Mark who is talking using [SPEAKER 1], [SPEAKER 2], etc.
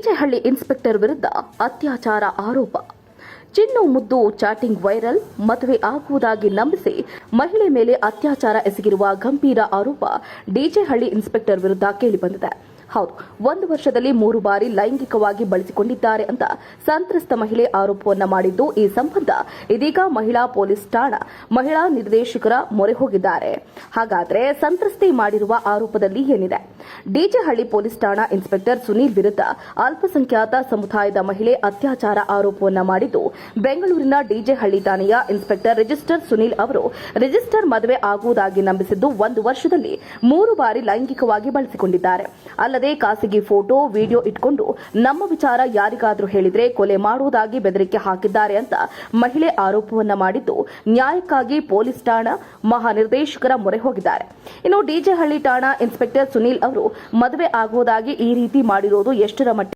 [SPEAKER 1] DJ Halli inspector ವಿರುದ್ಧ ಅತ್ಯಾಚಾರ ಆರೋಪ. ಚಿನ್ನು ಮುದ್ದು ಚಾಟಿಂಗ್ ವೈರಲ್. ಮದುವೆ ಆಗುವುದಾಗಿ ನಂಬಿಸಿ ಮಹಿಳೆ ಮೇಲೆ ಅತ್ಯಾಚಾರ ಎಸಗಿರುವ ಗಂಭೀರ ಆರೋಪ ಡಿಜೆಹಳ್ಳಿ ಇನ್ಸ್ಪೆಕ್ಟರ್ ವಿರುದ್ಧ ಕೇಳಿಬಂದಿದೆ. ಹೌದು, 1 ವರ್ಷದಲ್ಲಿ 3 ಬಾರಿ ಲೈಂಗಿಕವಾಗಿ ಬಳಸಿಕೊಂಡಿದ್ದಾರೆ ಅಂತ ಸಂತ್ರಸ್ತ ಮಹಿಳೆ ಆರೋಪವನ್ನ ಮಾಡಿದ್ದು, ಈ ಸಂಬಂಧ ಇದೀಗ ಮಹಿಳಾ ಪೊಲೀಸ್ ಠಾಣಾ ಮಹಿಳಾ ನಿರ್ದೇಶಕರ ಮೊರೆ ಹೋಗಿದ್ದಾರೆ. ಹಾಗಾದ್ರೆ ಸಂತ್ರಸ್ತೆ ಮಾಡಿರುವ ಆರೋಪದಲ್ಲಿ ಏನಿದೆ? ಡಿಜೆಹಳ್ಳಿ ಪೊಲೀಸ್ ಠಾಣಾ ಇನ್ಸ್ಪೆಕ್ಟರ್ ಸುನೀಲ್ ವಿರುದ್ಧ ಅಲ್ಪಸಂಖ್ಯಾತ ಸಮುದಾಯದ ಮಹಿಳೆ ಅತ್ಯಾಚಾರ ಆರೋಪವನ್ನ ಮಾಡಿದ್ದು, ಬೆಂಗಳೂರಿನ ಡಿಜೆಹಳ್ಳಿ ಠಾಣೆಯ ಇನ್ಸ್ಪೆಕ್ಟರ್ ರಿಜಿಸ್ಟರ್ ಸುನೀಲ್ ಅವರು ರಿಜಿಸ್ಟರ್ ಮದುವೆ ಆಗುವುದಾಗಿ ನಂಬಿಸಿದ್ದು 1 ವರ್ಷದಲ್ಲಿ 3 ಬಾರಿ ಲೈಂಗಿಕವಾಗಿ ಬಳಸಿಕೊಂಡಿದ್ದಾರೆ. ಅಲ್ಲದೆ ಖಾಸಗಿ ಫೋಟೋ ವಿಡಿಯೋ ಇಟ್ಕೊಂಡು ನಮ್ಮ ವಿಚಾರ ಯಾರಿಗಾದ್ರೂ ಹೇಳಿದ್ರೆ ಕೊಲೆ ಮಾಡುವುದಾಗಿ ಬೆದರಿಕೆ ಹಾಕಿದ್ದಾರೆ ಅಂತ ಮಹಿಳೆ ಆರೋಪವನ್ನ ಮಾಡಿದ್ದು, ನ್ಯಾಯಕ್ಕಾಗಿ ಪೊಲೀಸ್ ಠಾಣಾ ಮಹಾನಿರ್ದೇಶಕರ ಮೊರೆ ಹೋಗಿದ್ದಾರೆ. ಇನ್ನು ಡಿಜೆಹಳ್ಳಿ ಠಾಣಾ ಇನ್ಸ್ಪೆಕ್ಟರ್ ಸುನೀಲ್ ಅವರು ಮದುವೆ ಆಗುವುದಾಗಿ ಈ ರೀತಿ ಮಾಡಿರೋದು ಎಷ್ಟರ ಮಟ್ಟಿಗೆ